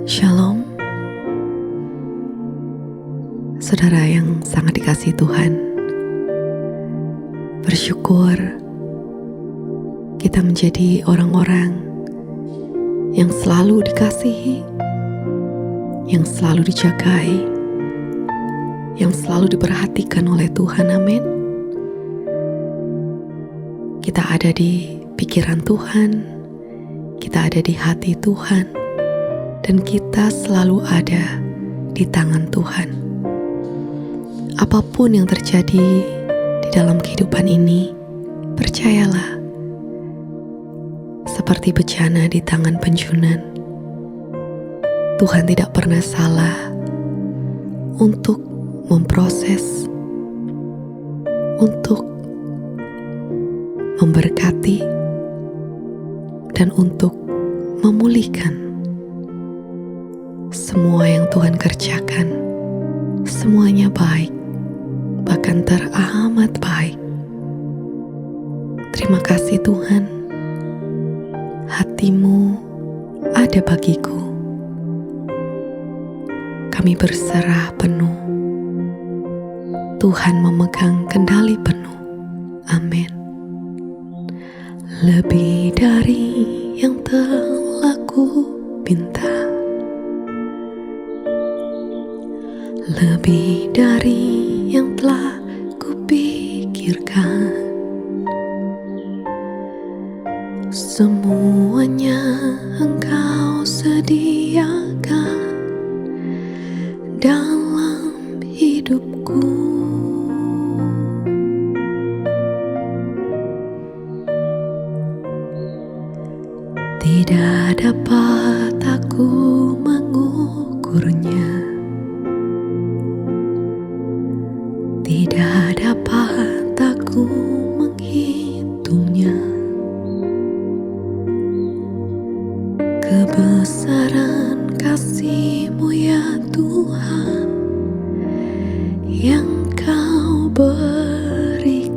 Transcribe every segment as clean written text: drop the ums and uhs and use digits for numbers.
Shalom, saudara yang sangat dikasihi Tuhan. Bersyukur kita menjadi orang-orang yang selalu dikasihi, yang selalu dijagai, yang selalu diperhatikan oleh Tuhan. Amin. Kita ada di pikiran Tuhan, kita ada di hati Tuhan, dan kita selalu ada di tangan Tuhan. Apapun yang terjadi di dalam kehidupan ini, percayalah, seperti bejana di tangan penjunan, Tuhan tidak pernah salah untuk memproses, untuk memberkati, dan untuk memulihkan. Semua yang Tuhan kerjakan, semuanya baik, bahkan teramat baik. Terima kasih Tuhan, hati-Mu ada bagiku. Kami berserah penuh, Tuhan memegang kendali penuh. Amin. Lebih dari yang telah ku minta, lebih dari yang telah kupikirkan, semuanya Engkau sediakan dalam hidupku. Tidak dapat aku mengukurnya, tidak dapat aku menghitungnya. Kebesaran kasih-Mu ya Tuhan, yang Kau berikan.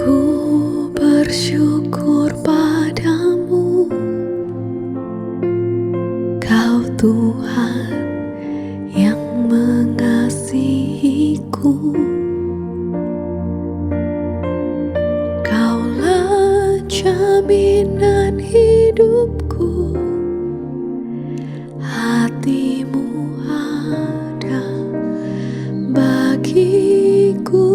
Ku bersyukur padamu, Kau Tuhan yang mengasihiku. Kaulah jaminan hidupku, hati-Mu ada bagiku.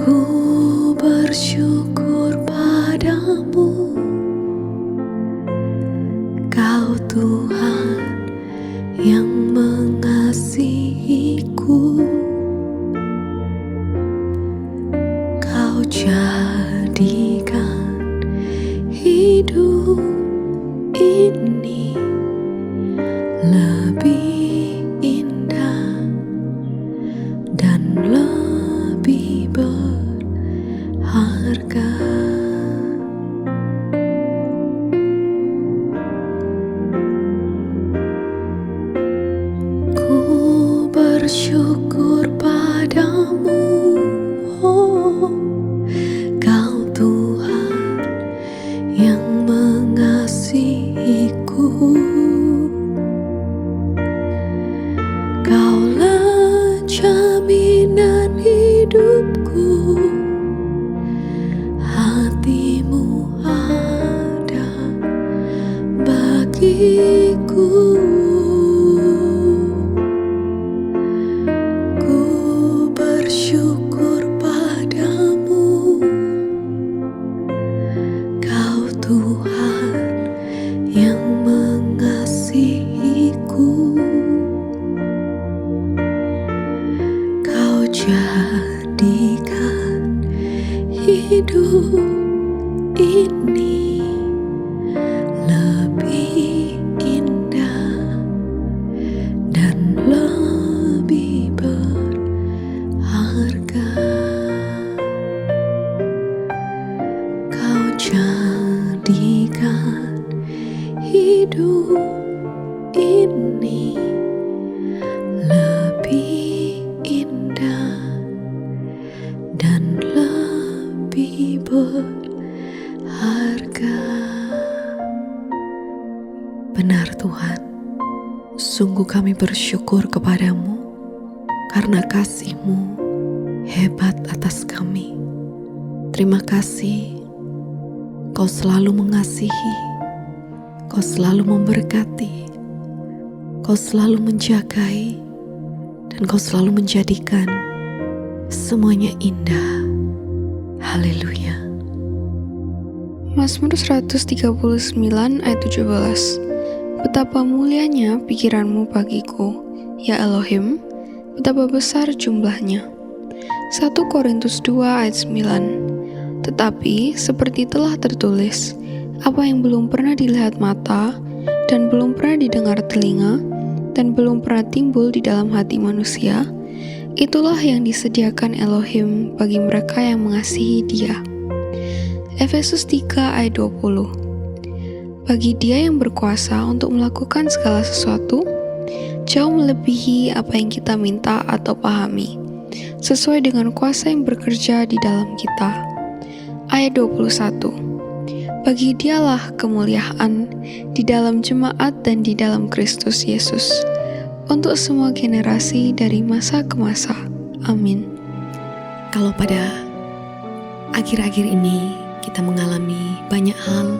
Ku bersyukur padamu, Kau Tuhan yang mengasihiku. Kau jadikan hidup ini lebih indah dan lebih berharga. Bersyukur padamu, oh, Kau Tuhan yang mengasihiku. Kaulah jaminan hidupku, hati-Mu ada bagiku. Bersyukur padamu, Kau Tuhan yang mengasihiku. Kau jadi Sungguh kami bersyukur kepadamu karena kasih-Mu hebat atas kami. Terima kasih, Kau selalu mengasihi, Kau selalu memberkati, Kau selalu menjagai, dan Kau selalu menjadikan semuanya indah. Haleluya. Mazmur 139 ayat 17. Betapa mulianya pikiranmu bagiku, ya Elohim, betapa besar jumlahnya. 1 Korintus 2 ayat 9. Tetapi seperti telah tertulis, apa yang belum pernah dilihat mata, dan belum pernah didengar telinga, dan belum pernah timbul di dalam hati manusia, itulah yang disediakan Elohim bagi mereka yang mengasihi Dia. Efesus 3 ayat 20. Bagi Dia yang berkuasa untuk melakukan segala sesuatu, jauh melebihi apa yang kita minta atau pahami, sesuai dengan kuasa yang bekerja di dalam kita. Ayat 21. Bagi Dialah kemuliaan di dalam jemaat dan di dalam Kristus Yesus, untuk semua generasi dari masa ke masa. Amin. Kalau pada akhir-akhir ini kita mengalami banyak hal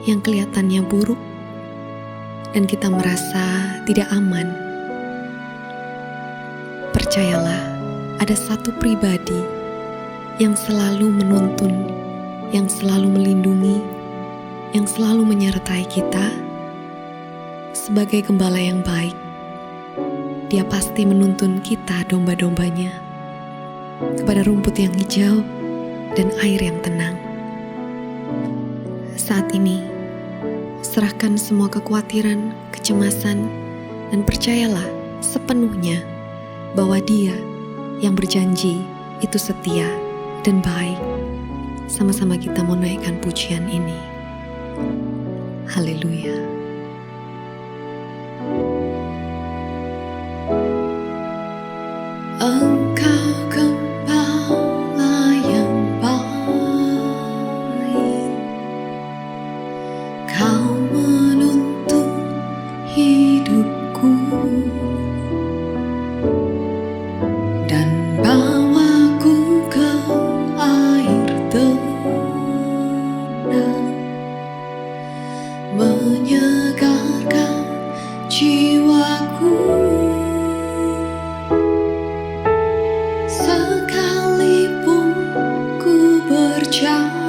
yang kelihatannya buruk dan kita merasa tidak aman, percayalah, ada satu pribadi yang selalu menuntun, yang selalu melindungi, yang selalu menyertai kita sebagai gembala yang baik. Dia pasti menuntun kita, domba-dombanya, kepada rumput yang hijau dan air yang tenang. Saat ini, serahkan semua kekhawatiran, kecemasan, dan percayalah sepenuhnya bahwa Dia yang berjanji itu setia dan baik. Sama-sama kita mau naikkan pujian ini. Haleluya. Engkau gembala yang baik, Kau menuntun hidupku dan bawaku ke air tenang, menyegarkan jiwaku. Sekalipun ku berjalan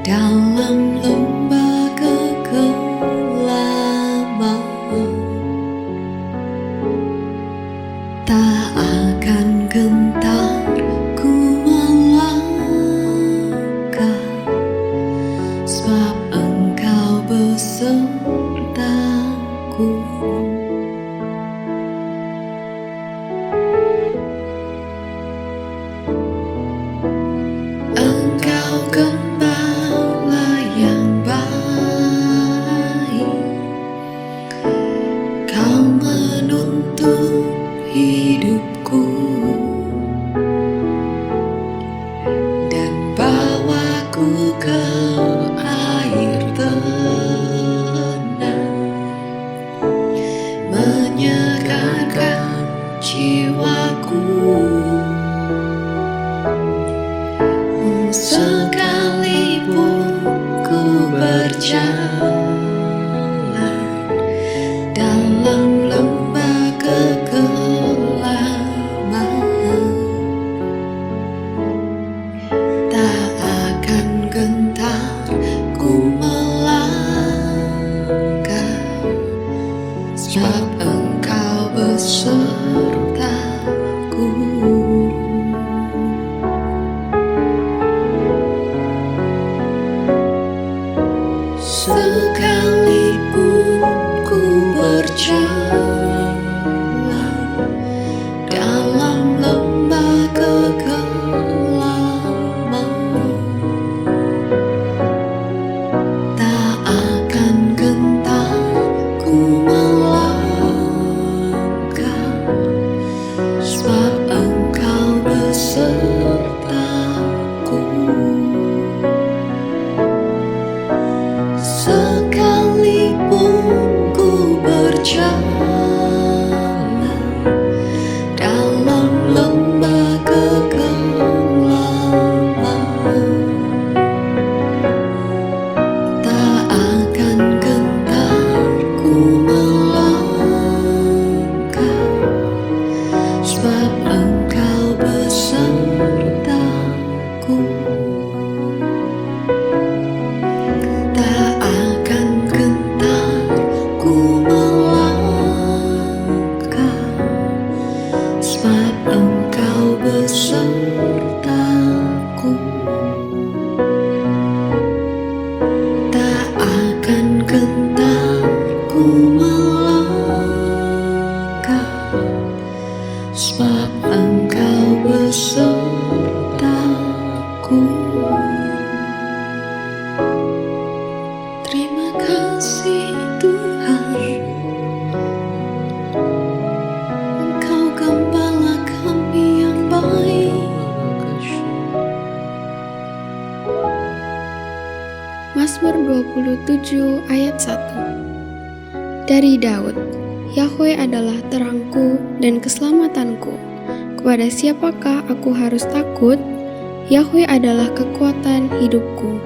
dalam lembah kegelapan, tak akan gentar ku melangkah, sebab Engkau besertaku. Engkau gembala yang baik, Kau menuntun hidupku dan bawaku ke air tenang, menyegarkan jiwaku. Sekalipun ku berjalan dalam lembah kegelapan, tak akan gentar ku melangkah, sebab Engkau besertaku. Sekalipun ku berjalan dalam lembah kegelapan, tak akan gentar ku melangkah, sebab Engkau besertaku. Sekalipun 27 ayat 1. Dari Daud, Yahweh adalah terangku dan keselamatanku. Kepada siapakah aku harus takut? Yahweh adalah kekuatan hidupku.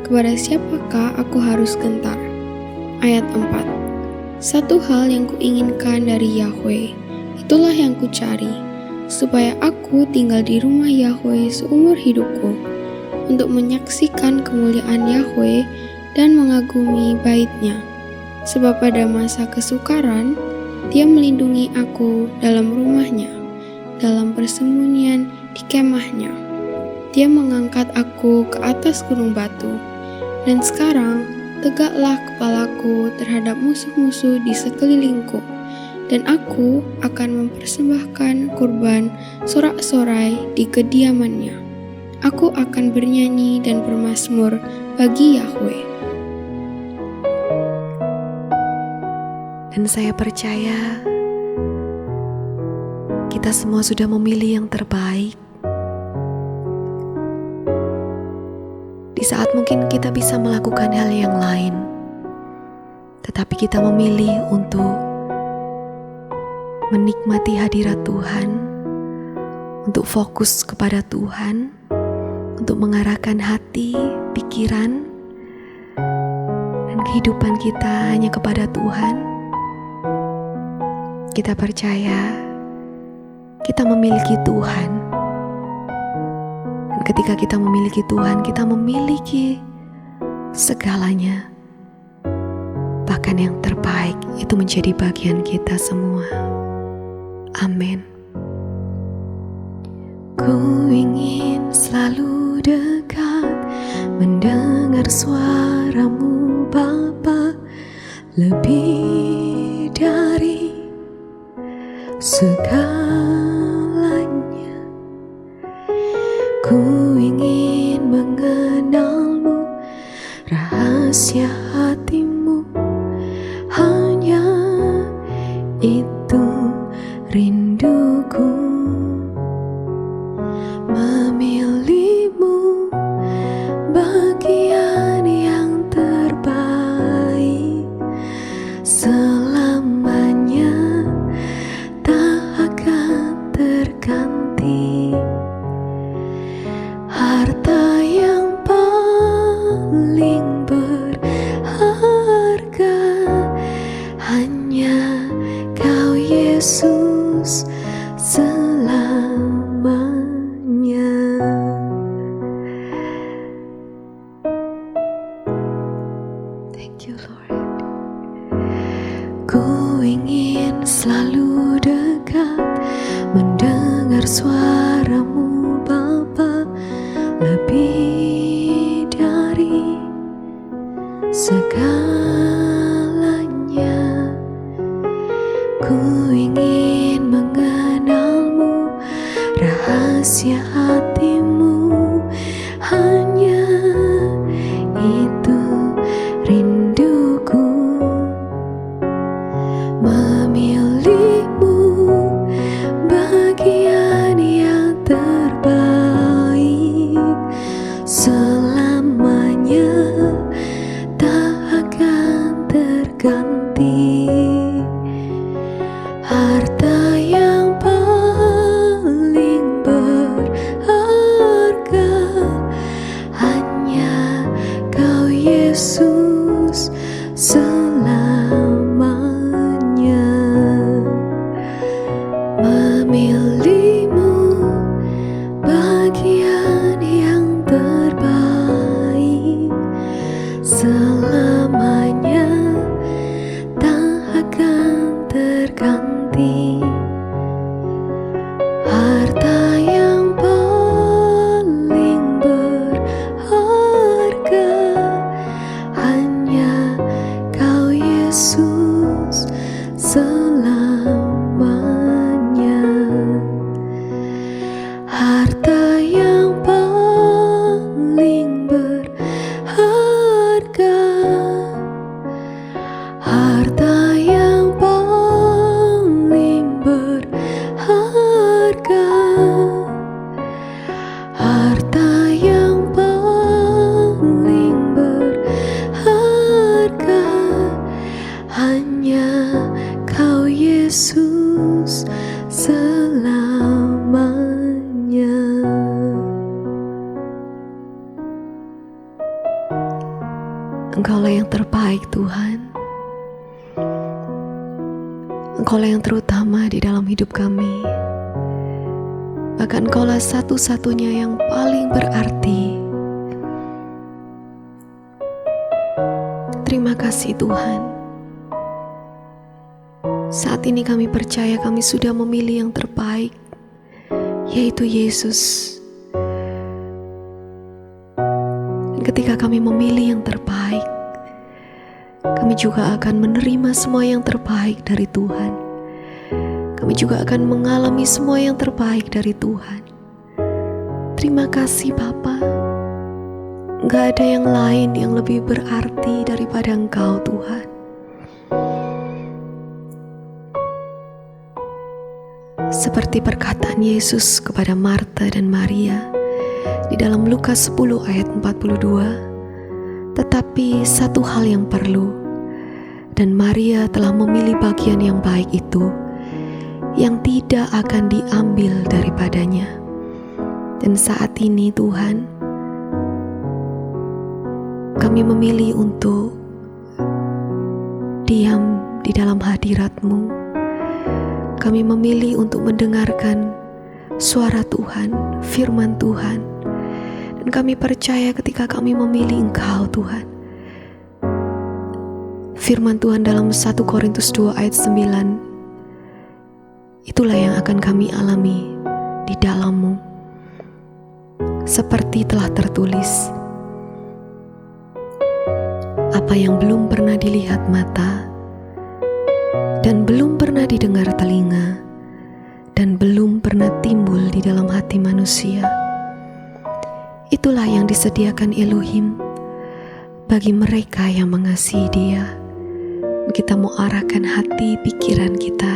Kepada siapakah aku harus gentar? Ayat 4. Satu hal yang kuinginkan dari Yahweh, itulah yang kucari, supaya aku tinggal di rumah Yahweh seumur hidupku, untuk menyaksikan kemuliaan Yahweh dan mengagumi bait-Nya. Sebab pada masa kesukaran, Dia melindungi aku dalam rumah-Nya, dalam persembunyian di kemah-Nya. Dia mengangkat aku ke atas gunung batu, dan sekarang tegaklah kepalaku terhadap musuh-musuh di sekelilingku, dan aku akan mempersembahkan kurban sorak-sorai di kediaman-Nya. Aku akan bernyanyi dan bermazmur bagi Yahweh. Dan saya percaya kita semua sudah memilih yang terbaik. Di saat mungkin kita bisa melakukan hal yang lain, tetapi kita memilih untuk menikmati hadirat Tuhan, untuk fokus kepada Tuhan, untuk mengarahkan hati, pikiran, dan kehidupan kita hanya kepada Tuhan. Kita percaya kita memiliki Tuhan. Dan ketika kita memiliki Tuhan, kita memiliki segalanya. Bahkan yang terbaik itu menjadi bagian kita semua. Amin. Ku ingin selalu dekat, mendengar suaramu Bapa, lebih dari segalanya. Ku ingin mengenalmu, rahasia hatimu, hanya itu rinduku. Memilihmu bagian yang terbaik, selamanya tak akan terganti. Harta yang paling berharga hanya Kau Yesus selamanya. Thank you Lord. Ku ingin selalu dekat, mendengar suaramu Bapa, lebih dari segalanya. Ku ingin mengenalmu, rahasia hatimu, hanya itu rinduku. Memilihmu bagian yang terbaik, selamanya tak akan terganti. Harta yang paling berharga hanya Kau Yesus selamanya. Memilihmu bagian yang terbaik, selamanya tak akan terganti. Harta yang paling berharga hanya Kau Yesus selamanya. Harta yang paling berharga, harta yang paling berharga, harta yang paling berharga Yesus selamanya. Engkaulah yang terbaik Tuhan. Engkaulah yang terutama di dalam hidup kami. Bahkan Engkaulah satu-satunya yang paling berarti. Terima kasih Tuhan. Saat ini kami percaya kami sudah memilih yang terbaik, yaitu Yesus. Dan ketika kami memilih yang terbaik, kami juga akan menerima semua yang terbaik dari Tuhan. Kami juga akan mengalami semua yang terbaik dari Tuhan. Terima kasih Bapa. Gak ada yang lain yang lebih berarti daripada Engkau Tuhan. Seperti perkataan Yesus kepada Marta dan Maria di dalam Lukas 10 ayat 42, tetapi satu hal yang perlu, dan Maria telah memilih bagian yang baik itu, yang tidak akan diambil daripadanya. Dan saat ini Tuhan, kami memilih untuk diam di dalam hadirat-Mu. Kami memilih untuk mendengarkan suara Tuhan, firman Tuhan. Dan kami percaya ketika kami memilih Engkau Tuhan, firman Tuhan dalam 1 Korintus 2 ayat 9, itulah yang akan kami alami di dalam-Mu. Seperti telah tertulis, apa yang belum pernah dilihat mata, dan belum pernah didengar telinga, dan belum pernah timbul di dalam hati manusia, itulah yang disediakan Elohim bagi mereka yang mengasihi Dia. Kita mau arahkan hati pikiran kita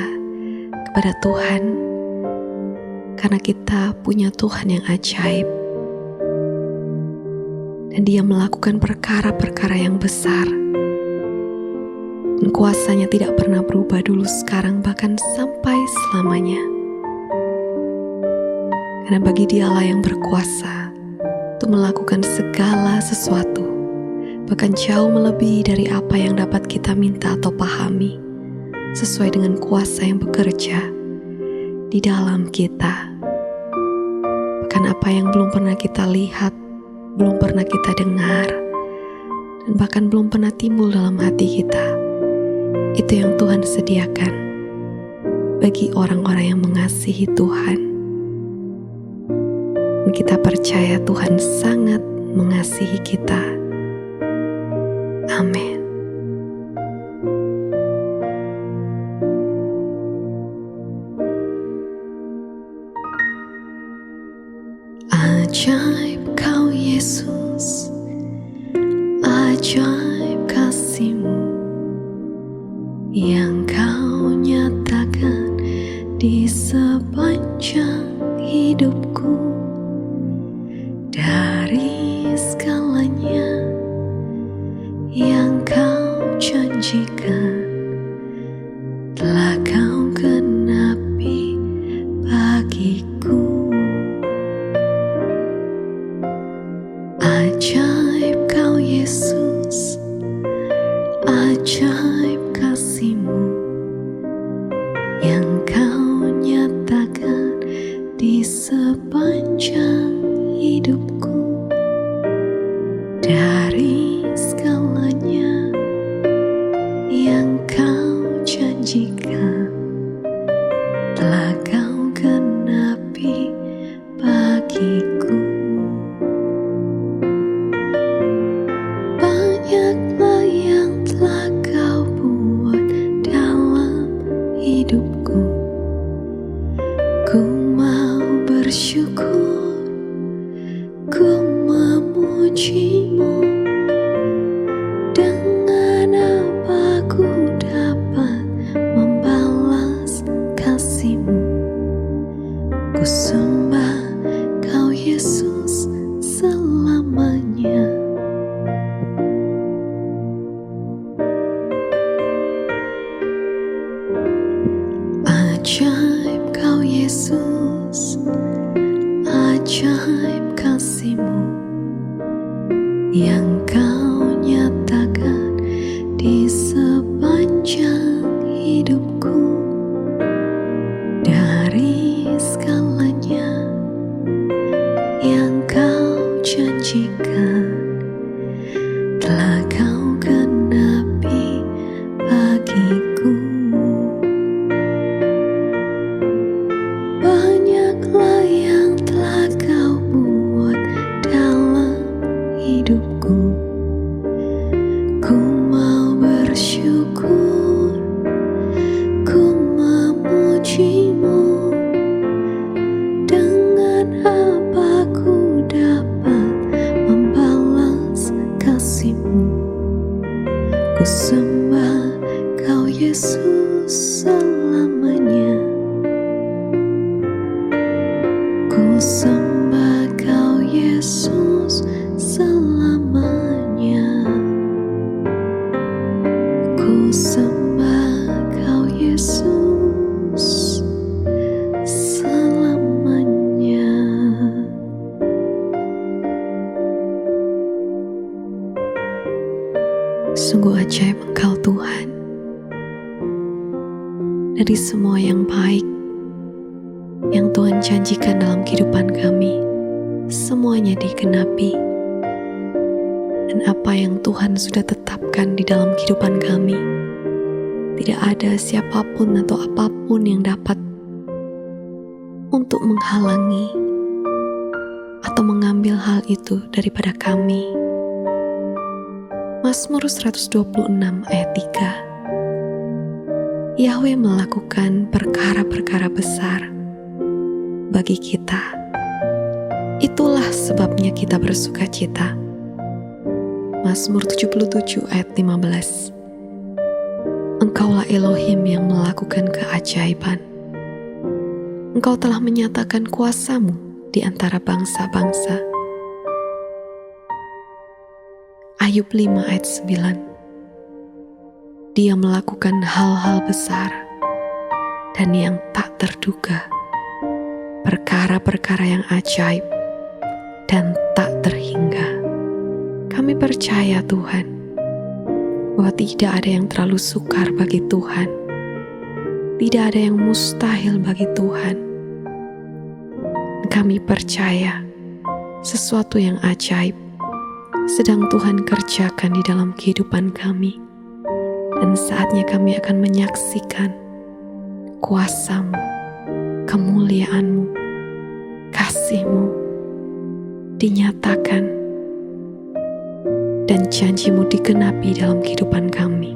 kepada Tuhan, karena kita punya Tuhan yang ajaib. Dan Dia melakukan perkara-perkara yang besar. Dan kuasanya tidak pernah berubah dulu, sekarang, bahkan sampai selamanya. Karena bagi Dialah yang berkuasa untuk melakukan segala sesuatu, bahkan jauh melebihi dari apa yang dapat kita minta atau pahami, sesuai dengan kuasa yang bekerja di dalam kita. Bahkan apa yang belum pernah kita lihat, belum pernah kita dengar, dan bahkan belum pernah timbul dalam hati kita, itu yang Tuhan sediakan bagi orang-orang yang mengasihi Tuhan. Dan kita percaya Tuhan sangat mengasihi kita. Amin. Ajaib Kau Yesus, ajaib kasih-Mu yang Kau nyatakan di sepanjang hidupku. Dari segalanya yang Kau janjikan, telah Kau genapi bagiku. Ajaib Kau Yesus, ajaib kasih-Mu yang Kau nyatakan di sepanjang hidupku. Dari segalanya yang Kau janjikan, telah Kau genapi bagiku. Banyaklah yang telah Kau buat dalam hidupku. Ku mau bersyukur, ku memuji-Mu. Dengan apa ku dapat membalas kasih-Mu? Ku sembah Kau Yesus selamanya. ajaib kasih-Mu yang Kau nyatakan di sepanjang hidupku. Dari segalanya yang Kau janjikan telah Kau genapi bagiku. Banyaklah yang telah Kau buat dalam hidupku. Ku mau bersyukur, ku memuji-Mu. Dengan apa ku dapat membalas kasih-Mu? Ku sembah Kau Yesus selamanya. Ku sembah Kau Yesus selamanya. Ku sembah Kau Yesus selamanya. Sungguh ajaib Engkau Tuhan. Dari semua yang baik yang Tuhan janjikan dalam kehidupan kami, semuanya digenapi. Dan apa yang Tuhan sudah tetapkan di dalam kehidupan kami, tidak ada siapapun atau apapun yang dapat untuk menghalangi atau mengambil hal itu daripada kami. Mazmur 126 ayat 3. Yahweh melakukan perkara-perkara besar bagi kita. Itulah sebabnya kita bersukacita. Mazmur 77 ayat 15. Engkaulah Elohim yang melakukan keajaiban. Engkau telah menyatakan kuasa-Mu di antara bangsa-bangsa. Ayub 5 ayat 9. Dia melakukan hal-hal besar dan yang tak terduga, perkara-perkara yang ajaib dan tak terhingga. Kami percaya Tuhan, bahwa tidak ada yang terlalu sukar bagi Tuhan. Tidak ada yang mustahil bagi Tuhan. Kami percaya sesuatu yang ajaib sedang Tuhan kerjakan di dalam kehidupan kami. Dan saatnya kami akan menyaksikan kuasa-Mu, kemuliaan-Mu, kasih-Mu dinyatakan dan janji-Mu digenapi dalam kehidupan kami.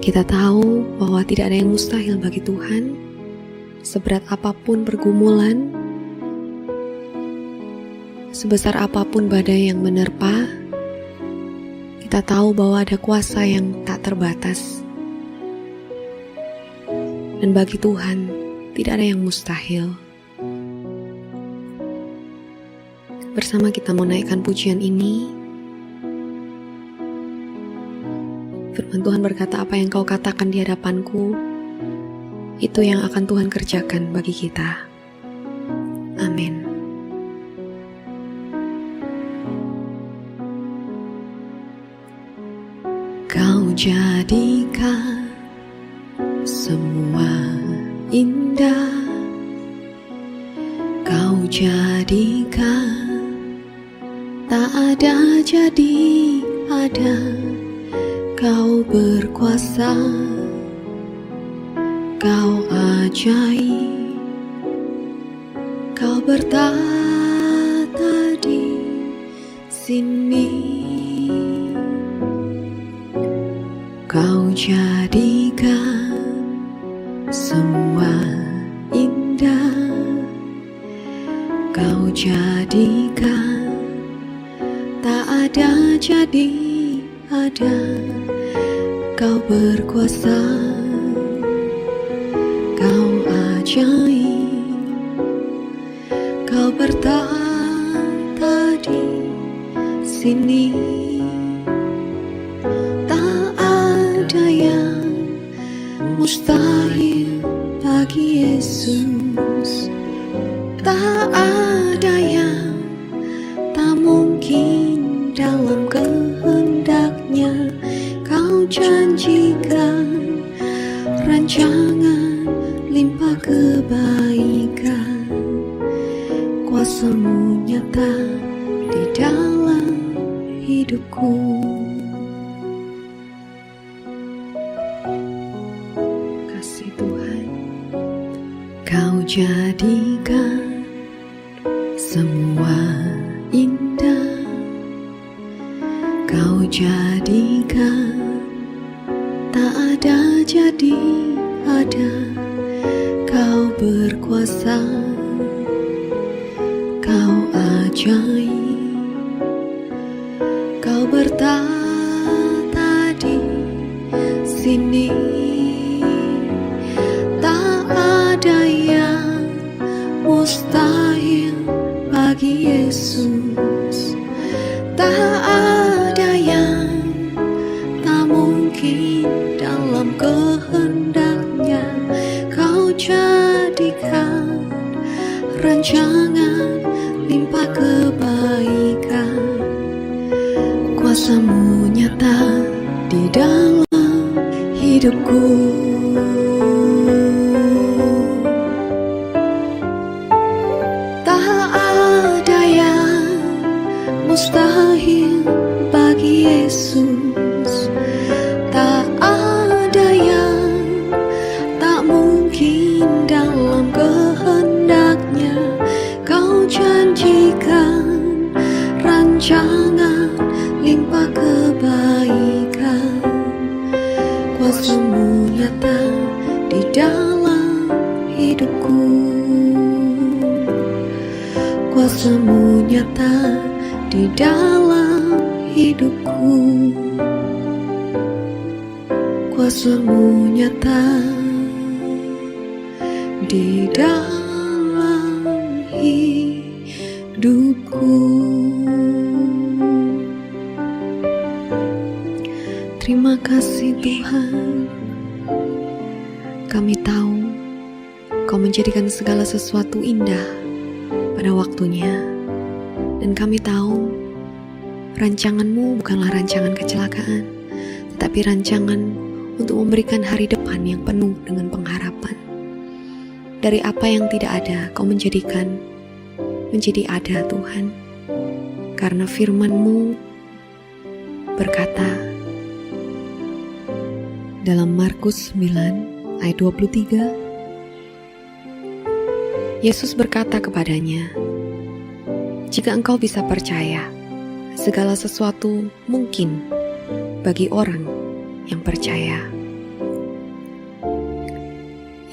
Kita tahu bahwa tidak ada yang mustahil bagi Tuhan. Seberat apapun pergumulan, sebesar apapun badai yang menerpa, kita tahu bahwa ada kuasa yang tak terbatas. Dan bagi Tuhan tidak ada yang mustahil. Bersama kita mau naikkan pujian ini. Firman Tuhan berkata, apa yang Kau katakan di hadapanku, itu yang akan Tuhan kerjakan bagi kita. Amin. Kau jadikan semua indah. Kau jadikan tak ada jadi ada. Kau berkuasa, Kau ajaib, Kau bertata di sini. Kau jadikan semua indah. Kau jadikan tak ada jadi ada. Kau berkuasa, Kau ajaib, Kau bertata di sini. Tak ada yang mustahil bagi Yesus. Tak ada yang tak mungkin dalam kehendaknya. Kau janjikan rancangan limpah kebaikan. Kuasa-Mu nyata di dalam hidupku. Kasih Tuhan, Kau jadikan semua indah. Kau jadikan tak ada jadi ada. Kau berkuasa, Kau ajaib. Kau bertata di sini. Tak ada yang mustahil bagi Yesus. Tak ada yang tak mungkin dalam kehendaknya. Kau jadikan rancangan limpah kebaikan. Kuasa-Mu nyata di dalam hidupku. Tak ada yang mustahil bagi Yesus. Tak ada yang tak mungkin dalam kehendaknya. Kau janjikan rancangan limpah kebaikan. Kuasa-Mu nyata di dalam hidupku. Kuasa-Mu nyata di dalam hidupku. Kuasa-Mu nyata di dalam hidupku. Terima kasih Tuhan. Kami tahu Kau menjadikan segala sesuatu indah pada waktunya. Dan kami tahu rancangan-Mu bukanlah rancangan kecelakaan, tetapi rancangan untuk memberikan hari depan yang penuh dengan pengharapan. Dari apa yang tidak ada, Kau menjadikan menjadi ada Tuhan. Karena firman-Mu berkata dalam Markus 9 ayat 23, Yesus berkata kepadanya, "Jika engkau bisa percaya, segala sesuatu mungkin bagi orang yang percaya."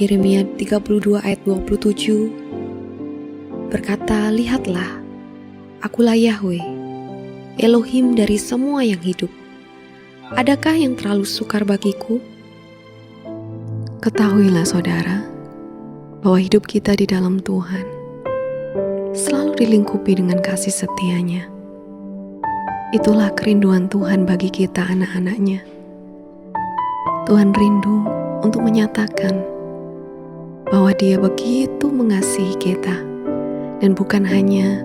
Yeremia 32 ayat 27 berkata, "Lihatlah, akulah Yahweh, Elohim dari semua yang hidup. Adakah yang terlalu sukar bagiku?" Ketahuilah saudara, bahwa hidup kita di dalam Tuhan selalu dilingkupi dengan kasih setia-Nya. Itulah kerinduan Tuhan bagi kita anak-anak-Nya. Tuhan rindu untuk menyatakan bahwa Dia begitu mengasihi kita, dan bukan hanya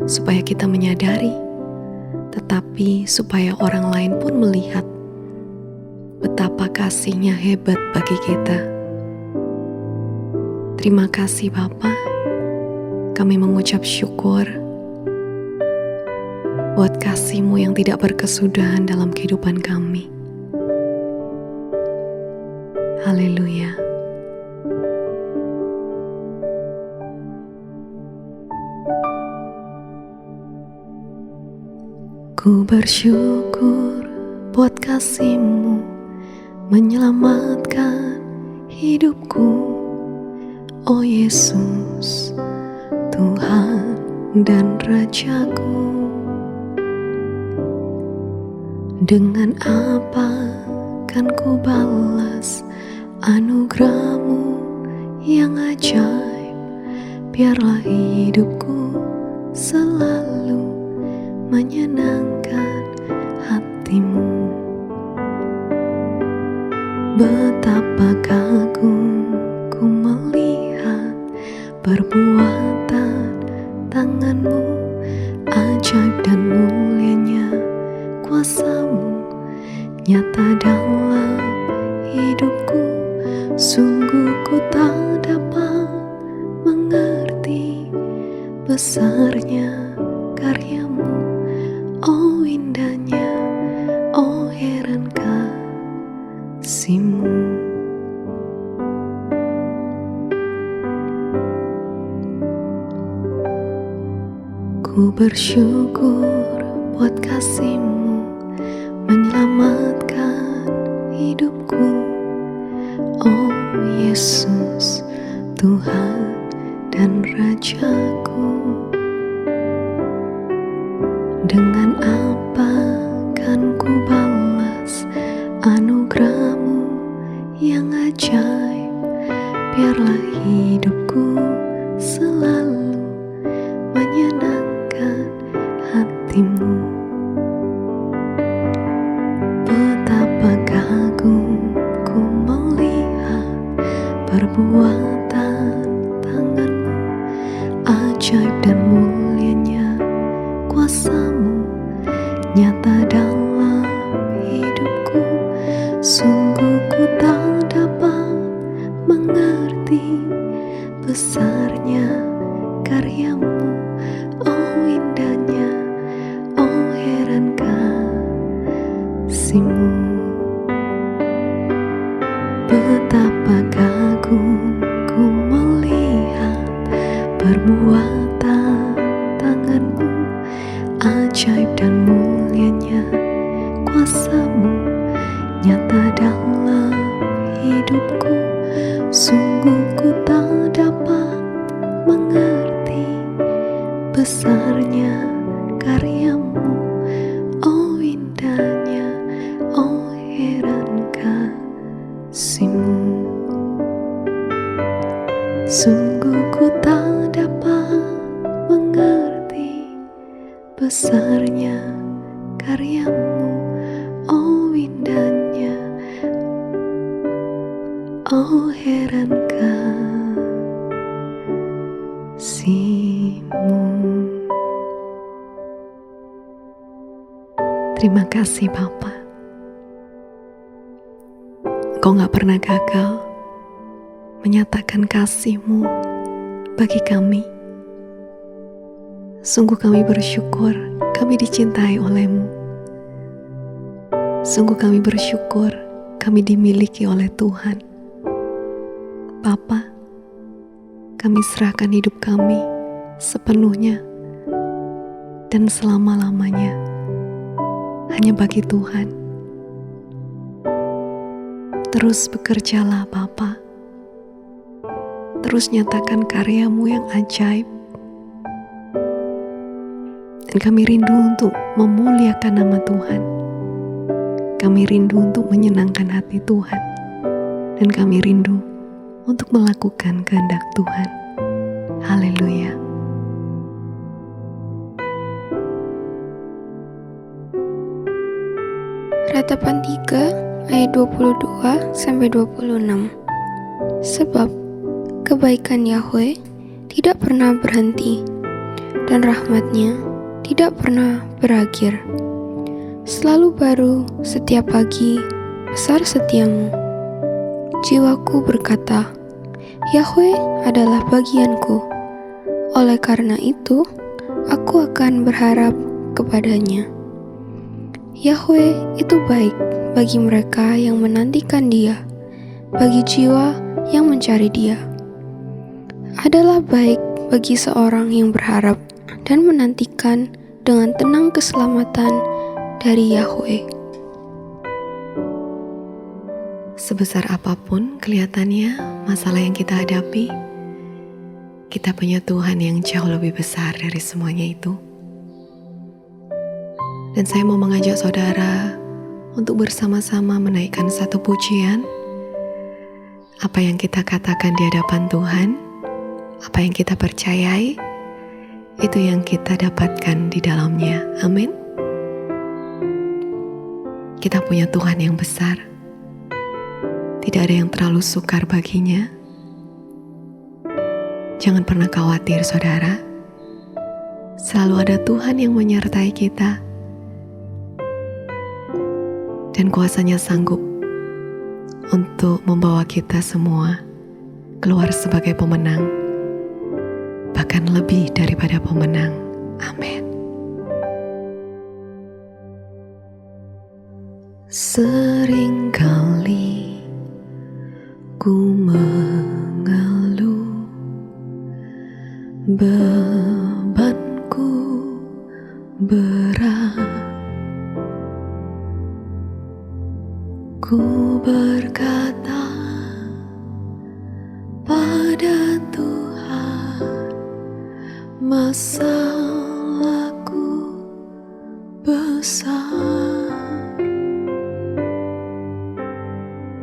supaya kita menyadari, tetapi supaya orang lain pun melihat betapa kasih-Nya hebat bagi kita. Terima kasih Bapa. Kami mengucap syukur buat kasih-Mu yang tidak berkesudahan dalam kehidupan kami. Haleluya. Ku bersyukur buat kasih-Mu menyelamatkan hidupku, oh Yesus, Tuhan dan Rajaku. Dengan apa kan ku balas anugerah-Mu yang ajaib? Biarlah hidupku selalu menyenangkan hati-Mu. Betapa kagum ku melihat perbuatan Sungguh ku tak dapat mengerti besarnya karyamu, oh indahnya, oh heran kasih-Mu. Ku bersyukur buat kasih-Mu menyelamatkan hidupku. Oh Yesus, Tuhan dan Rajaku. Dengan apa kan ku balas anugerah-Mu yang ajaib? Biarlah hidupku selalu menyenangkan hati-Mu. Betapa kagum ku melihat perbuatan tangan-Mu, ajaib dan mulianya kuasa-Mu nyata dalam hidupku. Sungguh ku tak dapat mengerti besarnya karya-Mu, oh indahnya, oh heran kasih-Mu. Betapa kagum ku melihat perbuatan tangan-Mu, ajaib dan mulianya kuasa-Mu nyata dalam hidupku. Sungguh ku tak dapat mengerti besarnya karya-Mu, oh indahnya, oh heran kasih-Mu. Sungguh ku tak dapat mengerti besarnya karya-Mu, oh indahnya, oh heran kasih-Mu. Terima kasih Bapa. Engkau gak pernah gagal menyatakan kasih-Mu bagi kami. Sungguh kami bersyukur kami dicintai oleh-Mu. Sungguh kami bersyukur kami dimiliki oleh Tuhan. Bapa, kami serahkan hidup kami sepenuhnya dan selama-lamanya hanya bagi Tuhan. Terus bekerjalah Bapa. Terus nyatakan karya-Mu yang ajaib. Dan kami rindu untuk memuliakan nama Tuhan. Kami rindu untuk menyenangkan hati Tuhan. Dan kami rindu untuk melakukan kehendak Tuhan. Haleluya. Ratapan 3 ayat 22-26. Sebab kebaikan Yahweh tidak pernah berhenti dan rahmat-Nya tidak pernah berakhir. Selalu baru setiap pagi, besar setia-Mu. Jiwaku berkata, Yahweh adalah bagianku. Oleh karena itu, aku akan berharap kepada-Nya. Yahweh itu baik bagi mereka yang menantikan Dia, bagi jiwa yang mencari Dia. Adalah baik bagi seorang yang berharap dan menantikan dengan tenang keselamatan dari Yahweh. Sebesar apapun kelihatannya masalah yang kita hadapi, kita punya Tuhan yang jauh lebih besar dari semuanya itu. Dan saya mau mengajak saudara untuk bersama-sama menaikkan satu pujian. Apa yang kita katakan di hadapan Tuhan, apa yang kita percayai, itu yang kita dapatkan di dalamnya. Amin. Kita punya Tuhan yang besar. Tidak ada yang terlalu sukar baginya. Jangan pernah khawatir saudara. Selalu ada Tuhan yang menyertai kita. Dan kuasa-Nya sanggup untuk membawa kita semua keluar sebagai pemenang, bahkan lebih daripada pemenang. Amin. Seringkali ku mengeluh, bebanku berat, ku berkata pada Tuhan, masalahku besar.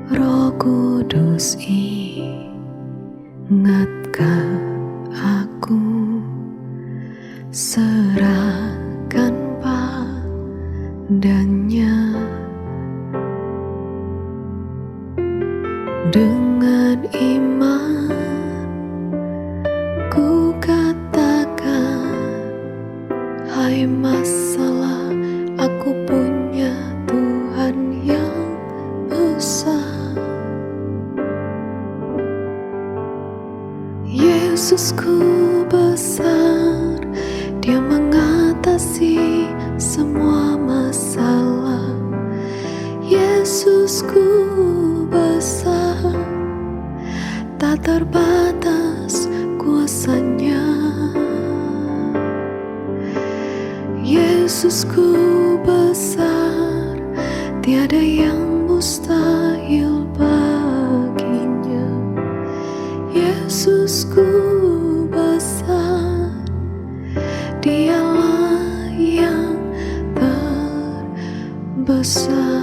Roh Kudus ingatkan aku, serahkan padanya. Dengan iman ku katakan, hai masalah, aku punya Tuhan yang besar. Yesusku besar, Dia mengatasi semua masalah. Yesusku besar, tak terbatas kuasanya. Yesusku besar, tiada yang mustahil baginya. Yesusku besar, Dialah yang terbesar.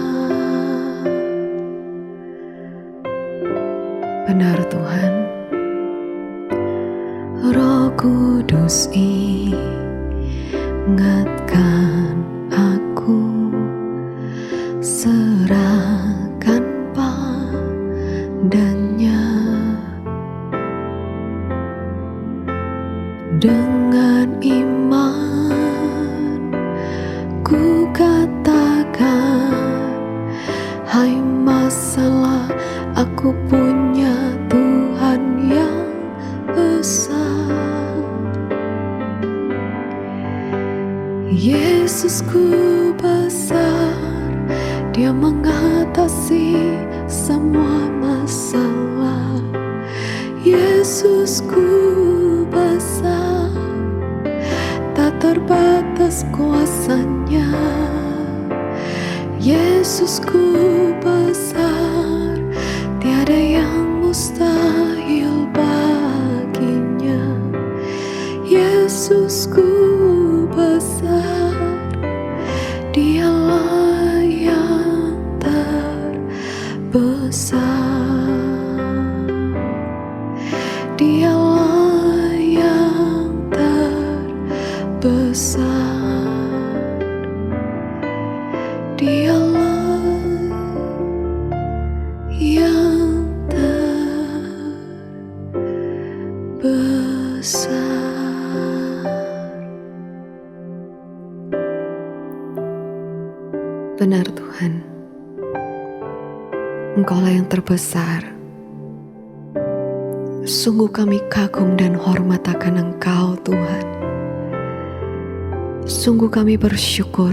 Benar Tuhan, Roh Kudus ingatkan aku, serahkan padanya. Dengan iman ku katakan, hai masalah, aku punya Tuhan yang besar. Yesusku besar, Dia mengatasi semua masalah. Yesusku besar, tak terbatas kuasanya. Yesusku besar, tiada yang mustahil baginya. Yesusku besar, Dialah yang terbesar. Dialah yang terbesar. Dialah yang terbesar. Benar Tuhan, Engkaulah yang terbesar. Sungguh kami kagum dan hormat akan Engkau Tuhan. Sungguh kami bersyukur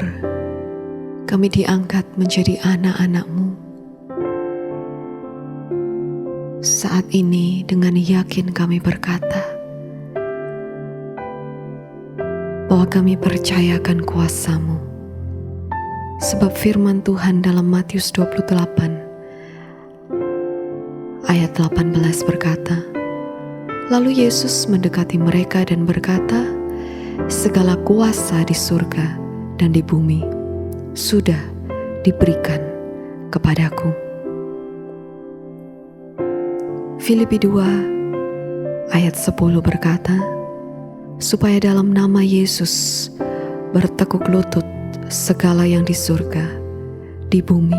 kami diangkat menjadi anak-anak-Mu. Saat ini dengan yakin kami berkata bahwa kami percayakan kuasa-Mu. Sebab firman Tuhan dalam Matius 28 ayat 18 berkata, lalu Yesus mendekati mereka dan berkata, segala kuasa di surga dan di bumi sudah diberikan kepadaku. Filipi 2 ayat 10 berkata, supaya dalam nama Yesus bertekuk lutut segala yang di surga, di bumi,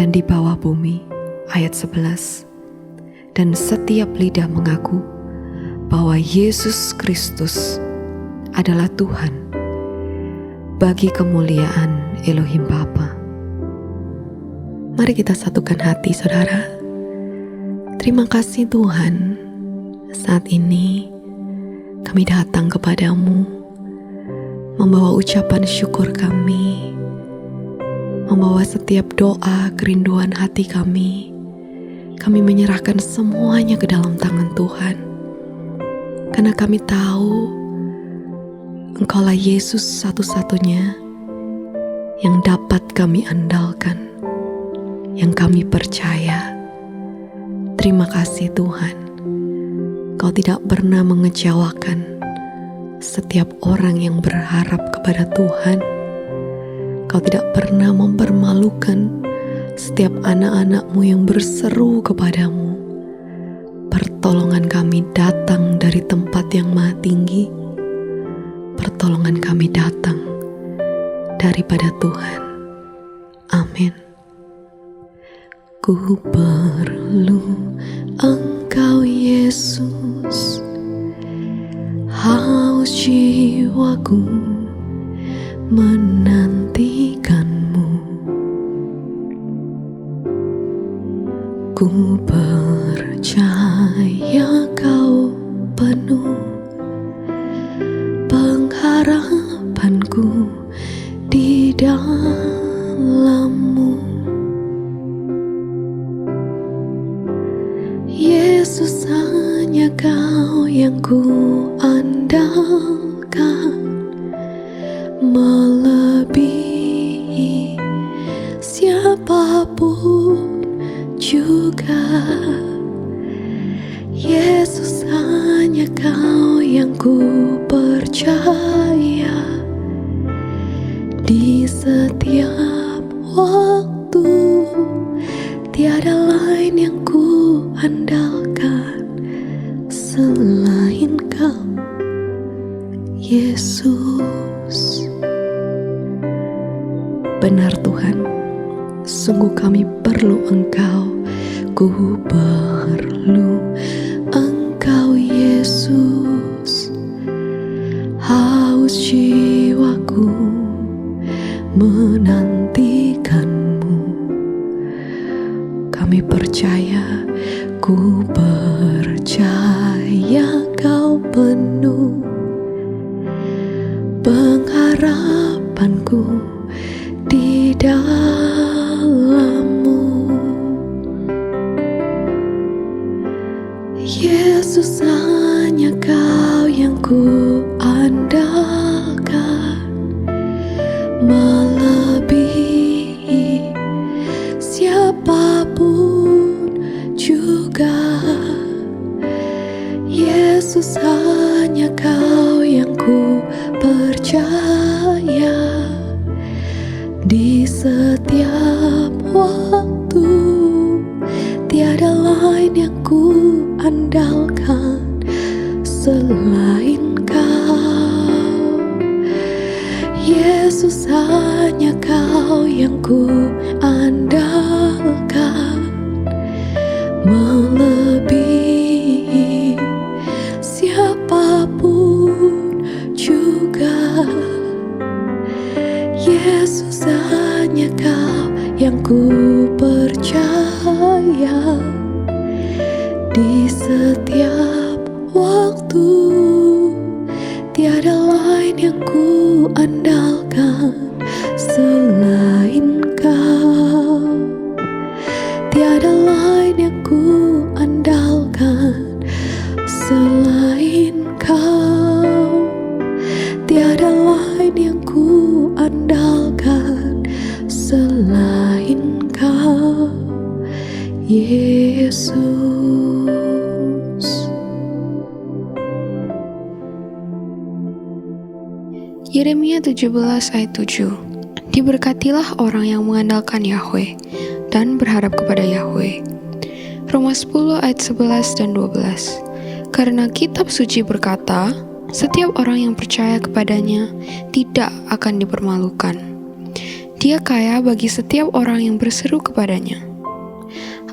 dan di bawah bumi. Ayat 11. Dan setiap lidah mengaku bahwa Yesus Kristus adalah Tuhan, bagi kemuliaan Elohim Bapa. Mari kita satukan hati, saudara. Terima kasih Tuhan, saat ini kami datang kepadamu, membawa ucapan syukur kami, membawa setiap doa kerinduan hati kami. Kami menyerahkan semuanya ke dalam tangan Tuhan, karena kami tahu Engkaulah Yesus satu-satunya yang dapat kami andalkan, yang kami percaya. Terima kasih Tuhan, Kau tidak pernah mengecewakan setiap orang yang berharap kepada Tuhan. Kau tidak pernah mempermalukan setiap anak-anak-Mu yang berseru kepadamu. Pertolongan kami datang dari tempat yang maha tinggi. Pertolongan kami datang daripada Tuhan. Amin. Ku perlu Engkau Yesus, haus jiwaku menantikan-Mu. Ku percaya Kau penuh pengharapanku di dalam-Mu. Yesus, hanya Kau yang ku andalkan, melebihi siapapun juga. Yesus, hanya Kau yang ku percaya, di setiap waktu tiada lain yang ku andalkan selain Kau, Yesus. Benar Tuhan, sungguh kami perlu Engkau. Ku perlu Engkau Yesus, haus jiwaku menantikan-Mu. Kami percaya, ku percaya Kau penuh pengharapanku di dalam-Mu. Yesus, hanya Kau yang ku andalkan, melebihi siapapun juga. Yesus, hanya Kau yang ku percaya, di setiap waktu tiada lain yang ku andalkan selain Kau. Yesus, hanya Kau yang ku andalkan, melebihi siapapun juga. Yesus, hanya Kau yang ku percaya, di setiap waktu tiada lain yang ku andalkan selain Kau. Tiada lain yang ku andalkan selain Kau. Tiada lain yang ku andalkan selain Kau, Yesus. Yeremia 17 ayat 7. Diberkatilah orang yang mengandalkan Yahweh dan berharap kepada Yahweh. Roma 10 ayat 11 dan 12. Karena kitab suci berkata, setiap orang yang percaya kepadanya tidak akan dipermalukan. Dia kaya bagi setiap orang yang berseru kepadanya.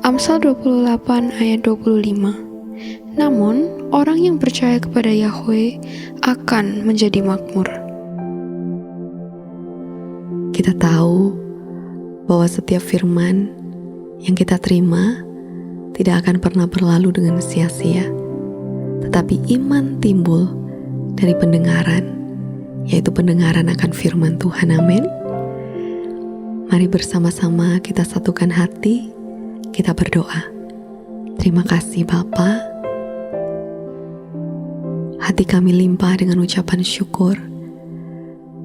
Amsal 28 ayat 25. Namun, orang yang percaya kepada Yahweh akan menjadi makmur. Kita tahu bahwa setiap firman yang kita terima tidak akan pernah berlalu dengan sia-sia, tetapi iman timbul dari pendengaran, yaitu pendengaran akan firman Tuhan. Amin. Mari bersama-sama kita satukan hati, kita berdoa. Terima kasih Bapa. Hati kami limpah dengan ucapan syukur,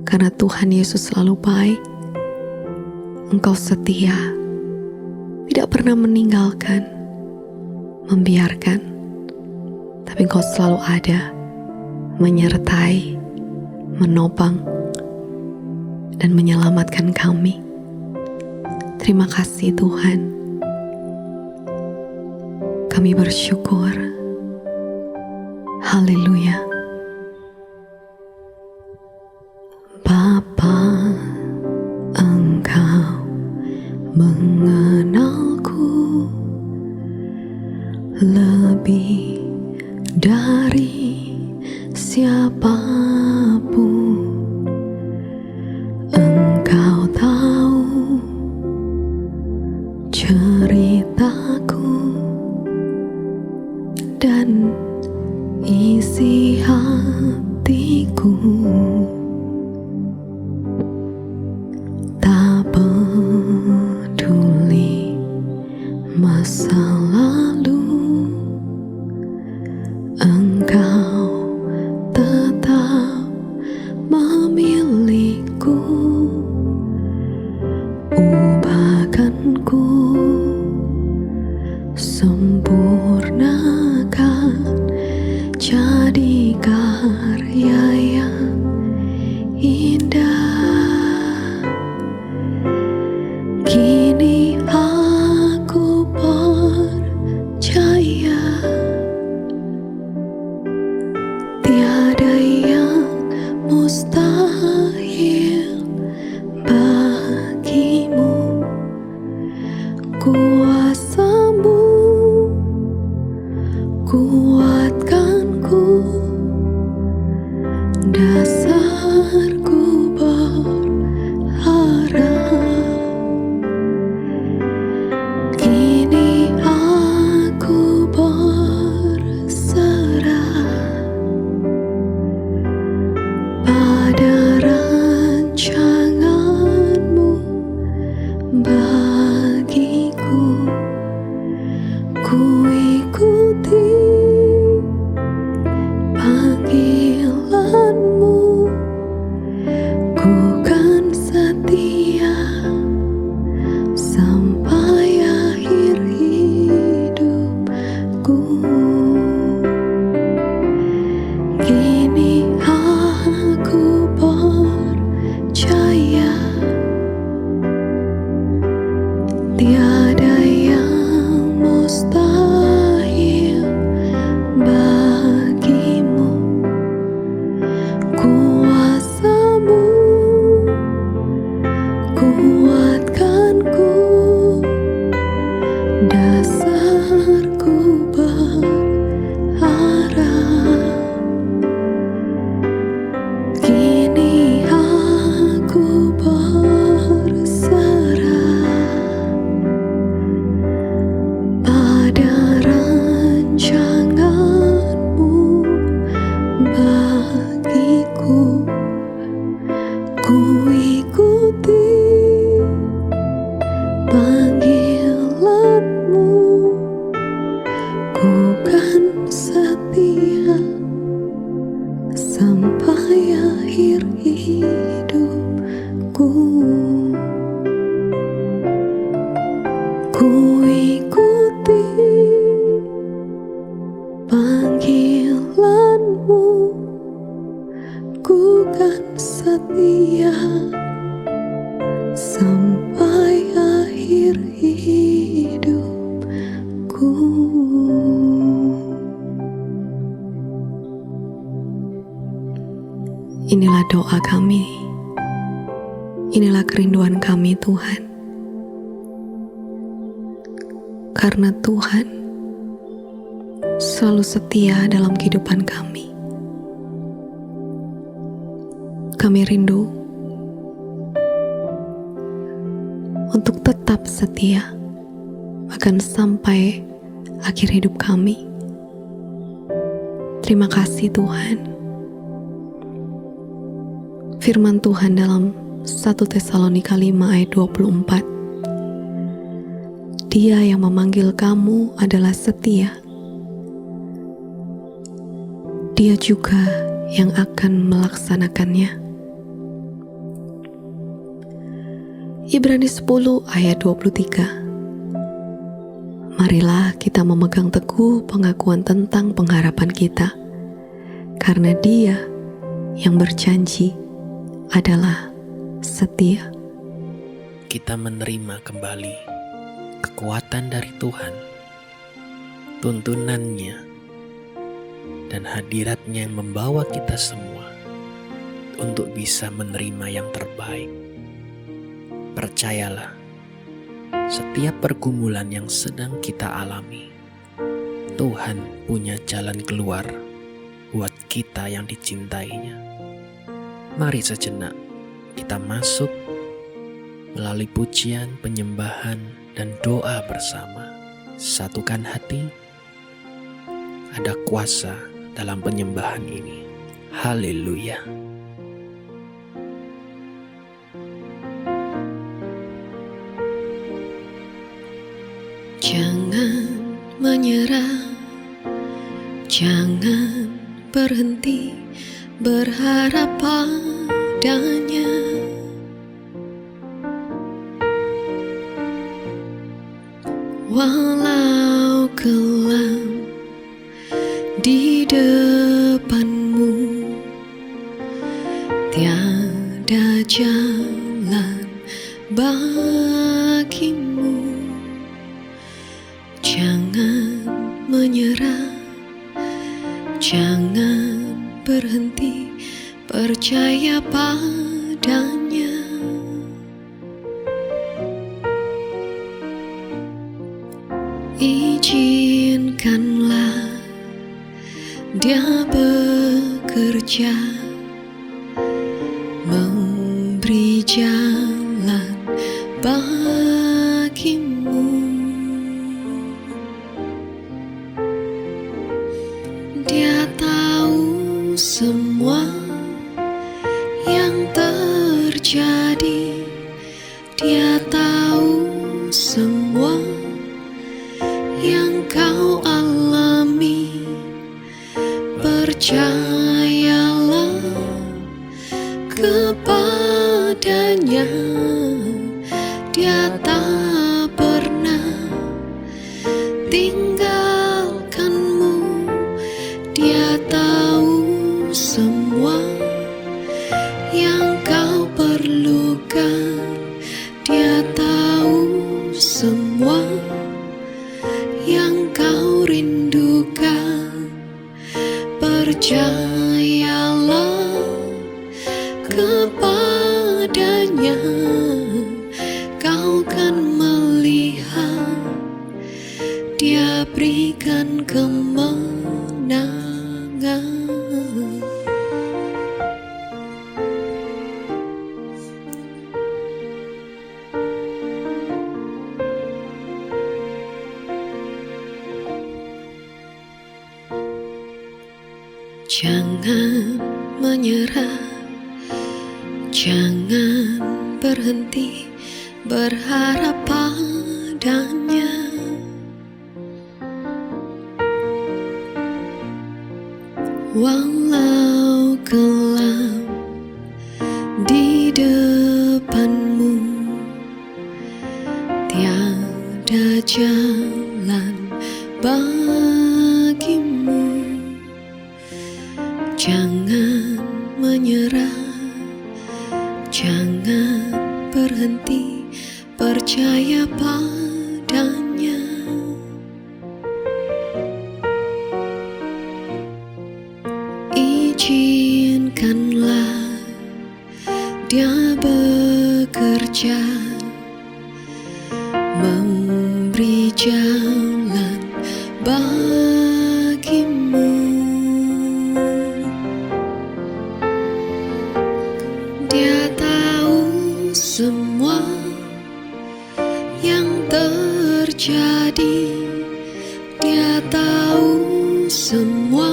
karena Tuhan Yesus selalu baik. Engkau setia, tidak pernah meninggalkan, membiarkan, tapi Engkau selalu ada, menyertai, menopang, dan menyelamatkan kami. Terima kasih Tuhan. Kami bersyukur. Haleluya. Bapa, Engkau mengenalku lebih dari siapapun. Engkau tahu ceritaku dan isi hatiku. Tak peduli masa lalu, Engkau tetap memilihku. Ubahkanku, sempurnakan jadi karya yang indah. Kini aku percaya tiada yang mustahil bagimu. Kuasa-Mu kuatkanku, dasarku berharap. Kini aku berserah pada rancangan-Mu bagiku. Ku ikuti panggilan-Mu, ku kan setia sampai akhir hidupku. Kini aku percaya tiada yang mustahil bagimu. Kuasa-Mu kuatkanku, dasarku berharap. Kini aku berserah pada rancangan-Mu bagiku. Ku ikuti panggilan-Mu, ku kan setia sampai akhir hidupku. Ku ikuti panggilan-Mu, ku kan setia sampai akhir hidupku. Inilah doa kami, inilah kerinduan kami Tuhan. Karena Tuhan selalu setia dalam kehidupan kami. Kami rindu untuk tetap setia bahkan sampai akhir hidup kami. Terima kasih Tuhan. Firman Tuhan dalam 1 Tesalonika 5 ayat 24. Dia yang memanggil kamu adalah setia. Dia juga yang akan melaksanakannya. Ibrani 10 ayat 23. Marilah kita memegang teguh pengakuan tentang pengharapan kita, karena Dia yang berjanji adalah setia. Kita menerima kembali kekuatan dari Tuhan, tuntunannya, dan hadiratnya yang membawa kita semua untuk bisa menerima yang terbaik. Percayalah, setiap pergumulan yang sedang kita alami, Tuhan punya jalan keluar buat kita yang dicintainya. Mari sejenak kita masuk melalui pujian, penyembahan, dan doa bersama. Satukan hati, ada kuasa dalam penyembahan ini. Haleluya. Jangan menyerah, jangan berhenti berharap padanya. Walau kelam di depanmu, tiada jalan bagimu. Jangan menyerah, jangan berhenti, percaya padanya. Izinkanlah Dia bekerja, memberi jalan bagimu. Dia tahu semua yang terjadi, Dia tahu semua yang kau alami. Percayalah kepadanya, Dia tak pernah tinggalkanmu. Dia tahu semua yang kau perlukan, Dia tahu semua yang kau rindukan. Percayalah kepadanya, kau kan melihat Dia berikan kemenangan. Jangan menyerah, jangan berhenti berharap padanya. Walau kelam di depanmu, tiada jalan bagimu. Jangan menyerah, jangan berhenti, percaya padanya. Izinkanlah Dia bekerja, memberi jalan bagimu. Dia tahu semua yang terjadi, semua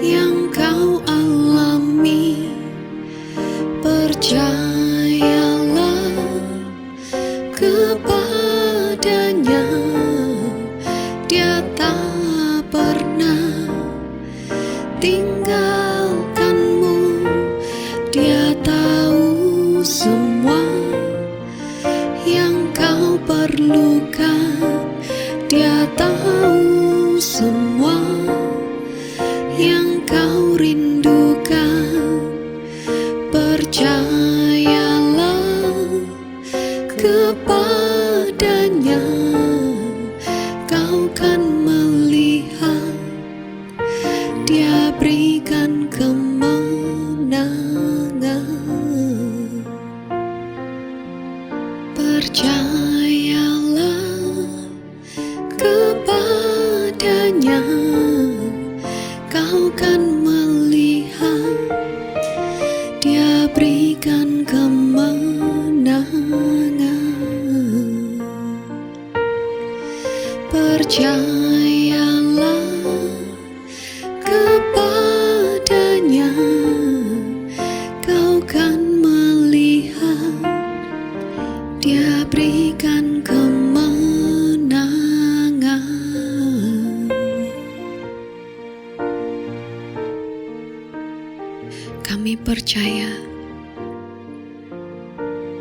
yang kau alami. Percayalah kepadanya, Dia tak pernah tinggalkanmu. Dia tahu semua yang kau perlukan. Dia tahu semua yang kau rindukan. Percayalah kepadanya, kau kan melihat Dia berikan kemenangan. Percayalah kepadanya, kau kan melihat Dia berikan kemenangan. Percayalah kepadanya, kau kan melihat Dia berikan kemenangan. Kami percaya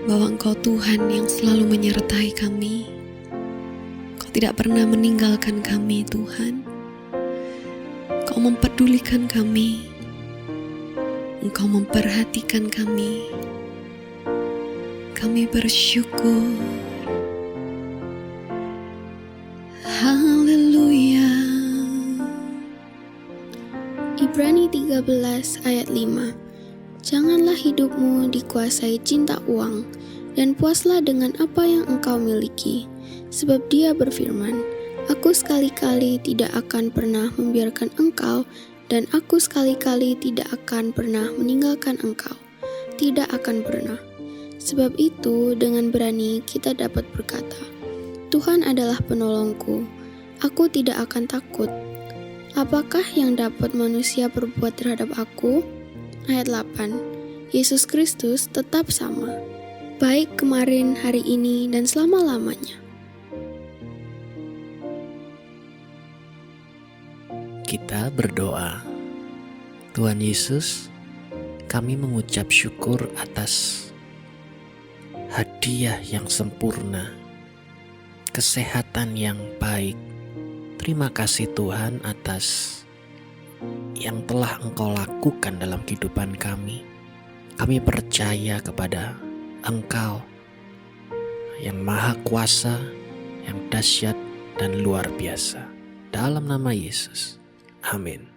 bahwa Engkau Tuhan yang selalu menyertai kami. Kau tidak pernah meninggalkan kami, Tuhan. Kau mempedulikan kami. Engkau memperhatikan kami. Kami bersyukur. Haleluya. Ibrani 13 ayat 5. Janganlah hidupmu dikuasai cinta uang, dan puaslah dengan apa yang engkau miliki. Sebab Dia berfirman, Aku sekali-kali tidak akan pernah membiarkan engkau, dan Aku sekali-kali tidak akan pernah meninggalkan engkau. Tidak akan pernah. Sebab itu, dengan berani kita dapat berkata, Tuhan adalah penolongku, aku tidak akan takut. Apakah yang dapat manusia perbuat terhadap aku? Ayat 8. Yesus Kristus tetap sama, baik kemarin, hari ini, dan selama-lamanya. Kita berdoa. Tuhan Yesus, kami mengucap syukur atas hadiah yang sempurna, kesehatan yang baik. Terima kasih Tuhan atas yang telah Engkau lakukan dalam kehidupan kami. Kami percaya kepada Engkau yang Maha Kuasa, yang dahsyat dan luar biasa. Dalam nama Yesus, amin.